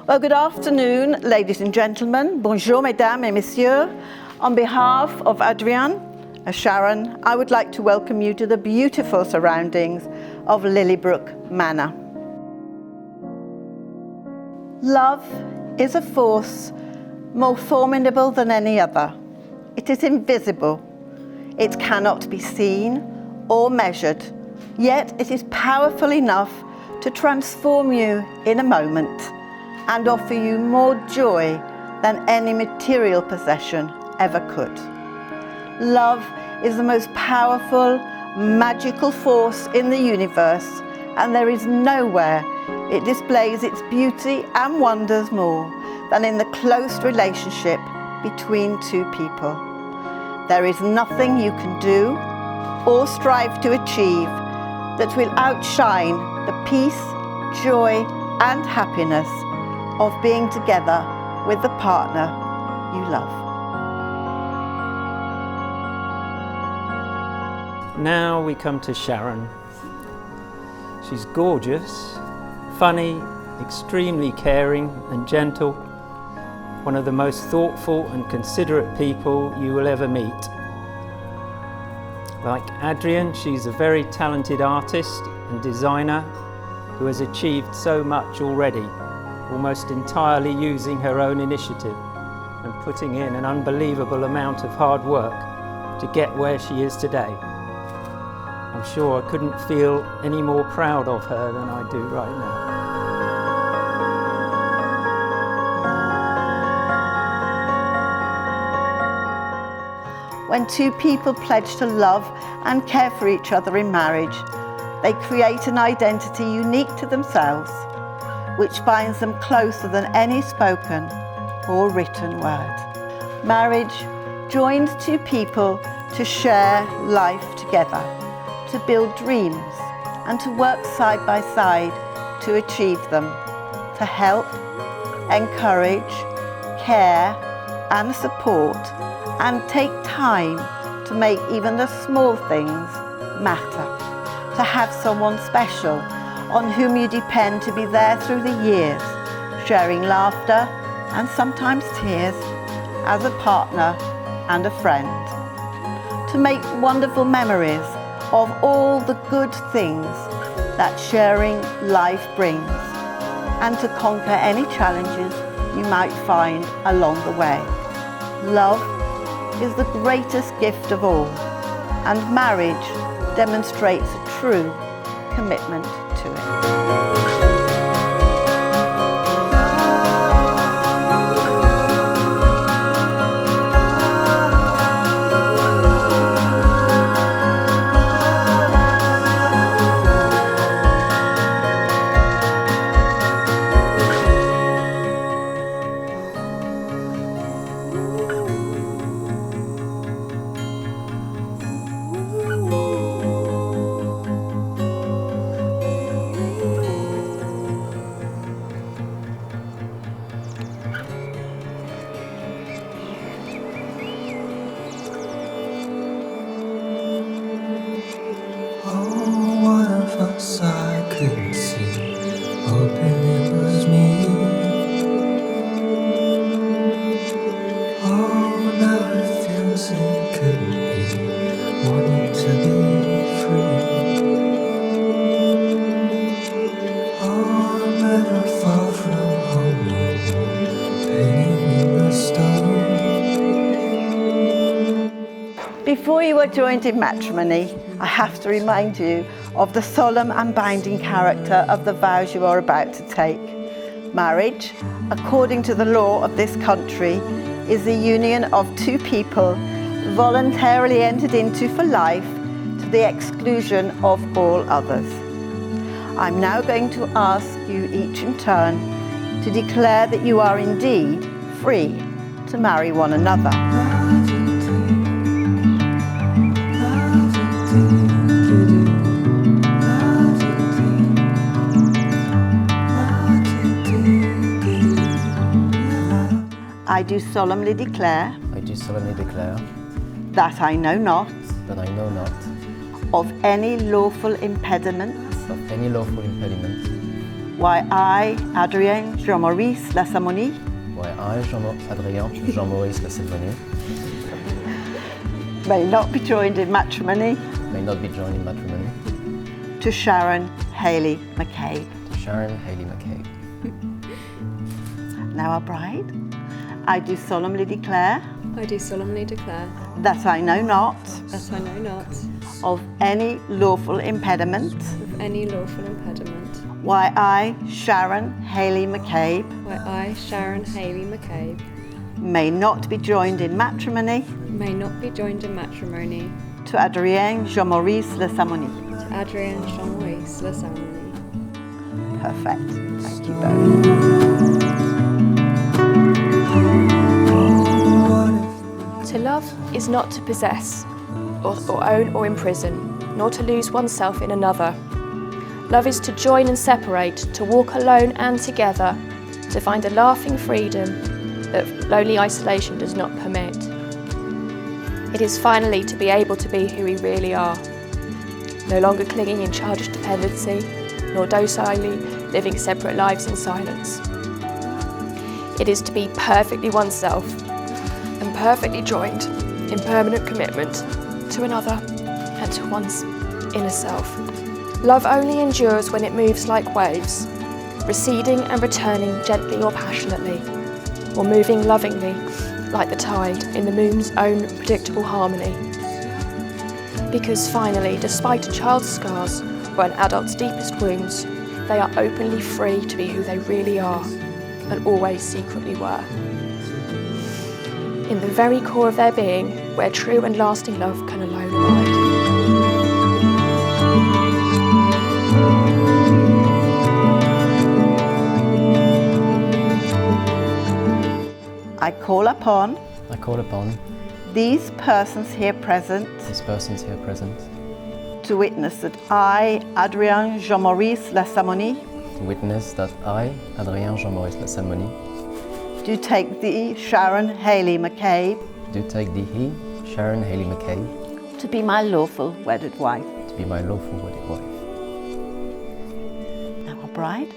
Well, good afternoon, ladies and gentlemen. Bonjour, mesdames et messieurs. On behalf of Adrien, Sharon, I would like to welcome you to the beautiful surroundings of Lilybrook Manor. Love is a force more formidable than any other. It is invisible. It cannot be seen or measured, yet it is powerful enough to transform you in a moment and offer you more joy than any material possession ever could. Love is the most powerful, magical force in the universe, and there is nowhere it displays its beauty and wonders more than in the close relationship between two people. There is nothing you can do or strive to achieve that will outshine the peace, joy, and happiness of being together with the partner you love. Now we come to Sharon. She's gorgeous, funny, extremely caring and gentle, one of the most thoughtful and considerate people you will ever meet. Like Adrien, she's a very talented artist and designer who has achieved so much already, almost entirely using her own initiative and putting in an unbelievable amount of hard work to get where she is today. I'm sure I couldn't feel any more proud of her than I do right now. When two people pledge to love and care for each other in marriage, they create an identity unique to themselves, which binds them closer than any spoken or written word. Marriage joins two people to share life together, to build dreams, and to work side by side to achieve them, to help, encourage, care, and support, and take time to make even the small things matter, to have someone special on whom you depend to be there through the years, sharing laughter and sometimes tears as a partner and a friend, to make wonderful memories of all the good things that sharing life brings, and to conquer any challenges you might find along the way. Love is the greatest gift of all, and marriage demonstrates a true commitment to it. I couldn't see, hoping it was me. Oh, now it feels it couldn't be, wanting to be free. Oh, I'm better far from home, painting in the stone. Before you are joined in matrimony, I have to remind you of the solemn and binding character of the vows you are about to take. Marriage, according to the law of this country, is the union of two people voluntarily entered into for life to the exclusion of all others. I'm now going to ask you each in turn to declare that you are indeed free to marry one another. I do solemnly declare that I know not of any lawful impediment Why I, Adrien Jean-Maurice Lassamonie, Why I, Adrien Jean-Maurice Lassamonie, may not be joined in matrimony may not be joined in matrimony to Sharon Haley McCabe. to Sharon Haley McCabe. Now our bride, I do solemnly declare I do solemnly declare that I know not that I know not of any lawful impediment of any lawful impediment why I, Sharon Haley McCabe, why I, Sharon Haley McCabe, may not be joined in matrimony may not be joined in matrimony to Adrien Jean-Maurice Lassamonie. to Adrien Jean-Maurice Lassamonie. Perfect. Thank you both. To love is not to possess, or own or imprison, nor to lose oneself in another. Love is to join and separate, to walk alone and together, to find a laughing freedom that lonely isolation does not permit. It is finally to be able to be who we really are, no longer clinging in childish dependency, nor docilely living separate lives in silence. It is to be perfectly oneself and perfectly joined in permanent commitment to another and to one's inner self. Love only endures when it moves like waves, receding and returning gently or passionately, or moving lovingly like the tide in the moon's own predictable harmony. Because finally, despite a child's scars or an adult's deepest wounds, they are openly free to be who they really are and always secretly were. In the very core of their being, where true and lasting love can alone abide. I call upon I call upon these persons here present these persons here present to witness that I, Adrien Jean-Maurice Lassamonie, to witness that I, Adrien Jean-Maurice Lassamonie, do take thee, Sharon Haley McCabe, do take thee, Sharon Haley McCabe, to be my lawful wedded wife. to be my lawful wedded wife. Now our bride,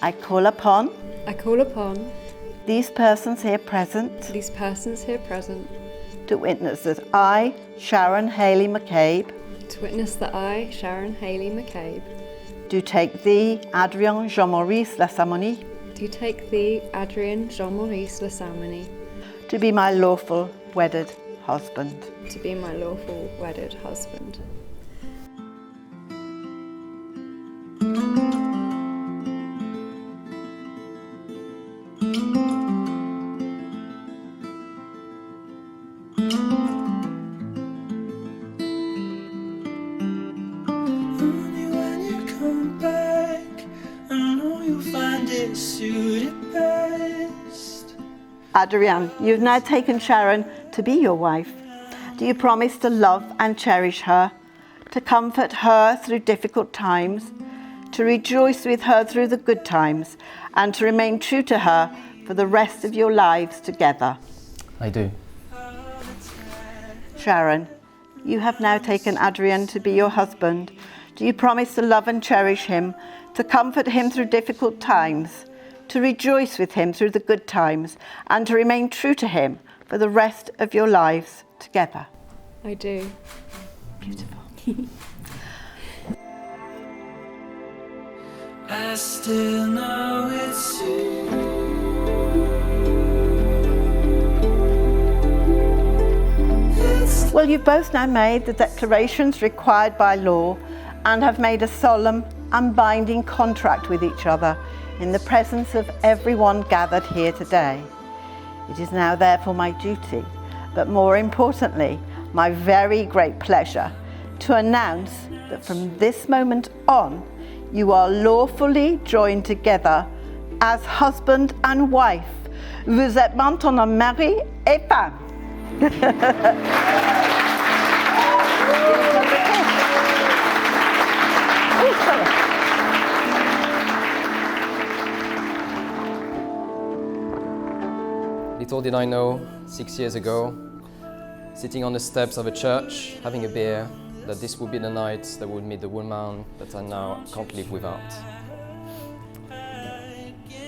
I call upon These persons here present to witness that I, Sharon Haley McCabe, to witness that I, Sharon Haley McCabe, do take thee, Adrien Jean-Maurice Lassamonie, do take thee, Adrien Jean-Maurice Lassamonie, to be my lawful wedded husband. to be my lawful wedded husband. Only when you come back, I know you'll find it suited best. Adrien, you've now taken Sharon to be your wife. Do you promise to love and cherish her, to comfort her through difficult times, to rejoice with her through the good times, and to remain true to her for the rest of your lives together? I do. Sharon, you have now taken Adrien to be your husband. Do you promise to love and cherish him, to comfort him through difficult times, to rejoice with him through the good times, and to remain true to him for the rest of your lives together? I do. Beautiful. I still know it's you. Well, you've both now made the declarations required by law and have made a solemn and binding contract with each other in the presence of everyone gathered here today. It is now therefore my duty, but more importantly, my very great pleasure, to announce that from this moment on, you are lawfully joined together as husband and wife. Vous êtes maintenant mari et femme. Little did I know, 6 years ago, sitting on the steps of a church, having a beer, that this would be the night that would meet the woman that I now can't live without.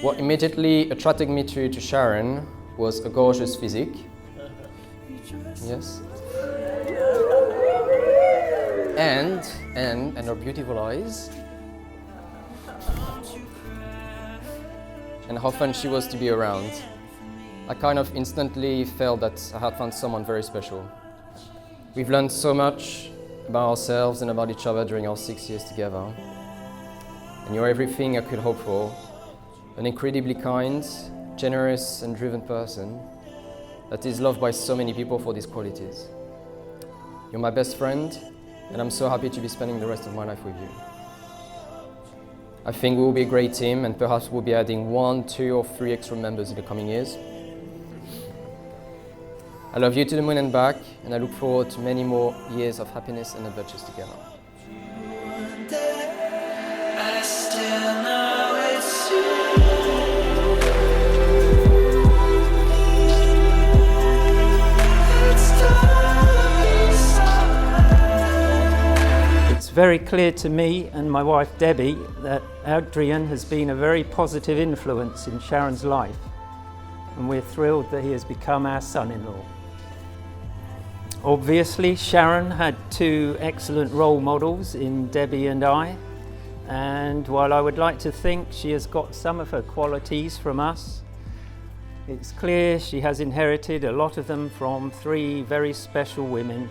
What immediately attracted me to Sharon was a gorgeous physique. Yes. And her beautiful eyes. And how fun she was to be around. I kind of instantly felt that I had found someone very special. We've learned so much about ourselves and about each other during our 6 years together. And you're everything I could hope for. An incredibly kind, generous and driven person that is loved by so many people for these qualities. You're my best friend, and I'm so happy to be spending the rest of my life with you. I think we will be a great team, and perhaps we'll be adding 1, 2 or 3 extra members in the coming years. I love you to the moon and back, and I look forward to many more years of happiness and adventures together. I still know it's you. It's very clear to me and my wife Debbie that Adrien has been a very positive influence in Sharon's life, and we're thrilled that he has become our son-in-law. Obviously, Sharon had 2 excellent role models in Debbie and I, and while I would like to think she has got some of her qualities from us, it's clear she has inherited a lot of them from 3 very special women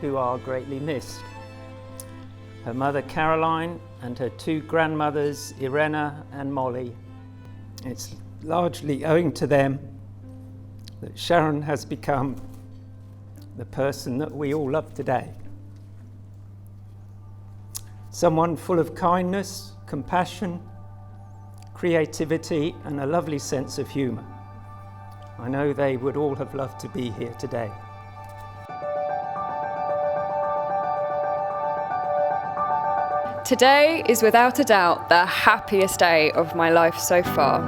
who are greatly missed. Her mother Caroline and her 2 grandmothers Irena and Molly. It's largely owing to them that Sharon has become the person that we all love today. Someone full of kindness, compassion, creativity and a lovely sense of humour. I know they would all have loved to be here today. Today is without a doubt the happiest day of my life so far,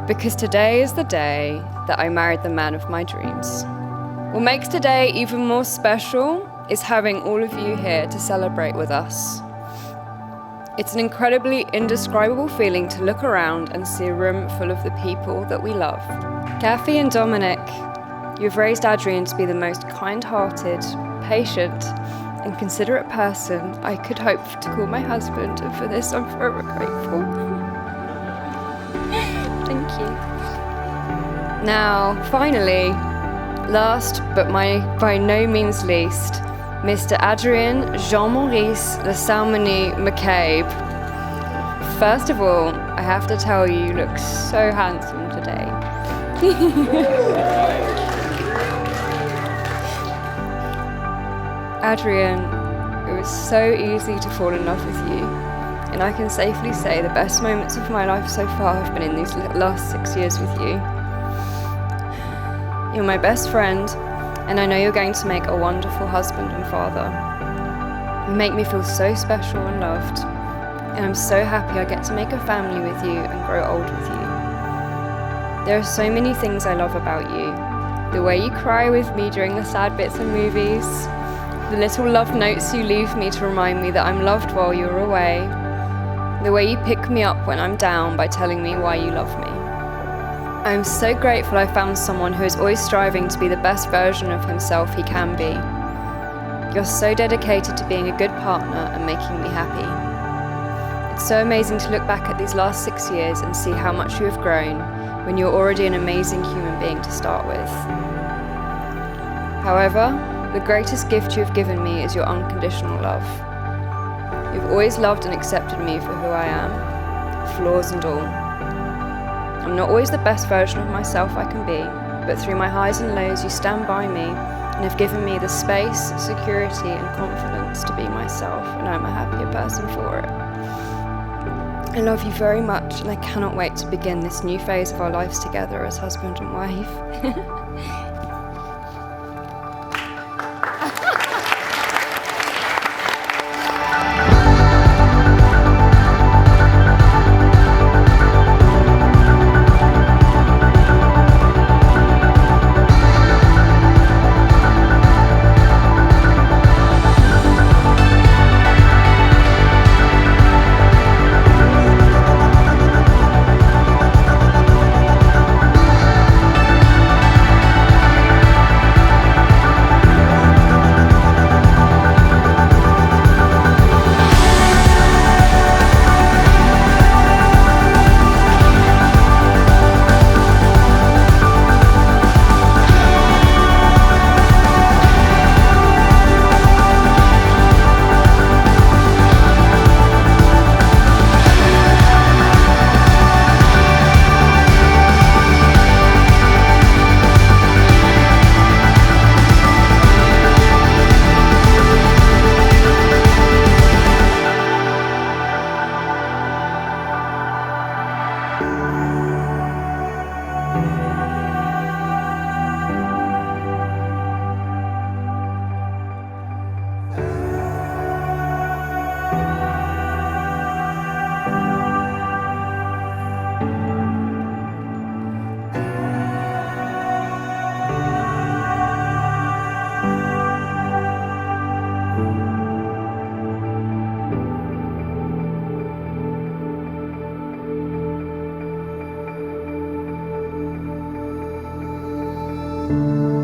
because today is the day that I married the man of my dreams. What makes today even more special is having all of you here to celebrate with us. It's an incredibly indescribable feeling to look around and see a room full of the people that we love. Kathy and Dominic, you've raised Adrien to be the most kind-hearted, patient, and considerate person I could hope to call my husband, and for this I'm forever grateful. Thank you. Now, finally, last but by no means least, Mr. Adrien Jean-Maurice Le Salmony McCabe. First of all, I have to tell you, you look so handsome today. Adrien, it was so easy to fall in love with you, and I can safely say the best moments of my life so far have been in these last 6 years with you. You're my best friend, and I know you're going to make a wonderful husband and father. You make me feel so special and loved, and I'm so happy I get to make a family with you and grow old with you. There are so many things I love about you. The way you cry with me during the sad bits of movies, the little love notes you leave me to remind me that I'm loved while you're away, the way you pick me up when I'm down by telling me why you love me. I am so grateful I found someone who is always striving to be the best version of himself he can be. You're so dedicated to being a good partner and making me happy. It's so amazing to look back at these last 6 years and see how much you have grown when you're already an amazing human being to start with. However, the greatest gift you have given me is your unconditional love. You've always loved and accepted me for who I am, flaws and all. I'm not always the best version of myself I can be, but through my highs and lows you stand by me and have given me the space, security and confidence to be myself, and I'm a happier person for it. I love you very much, and I cannot wait to begin this new phase of our lives together as husband and wife. you.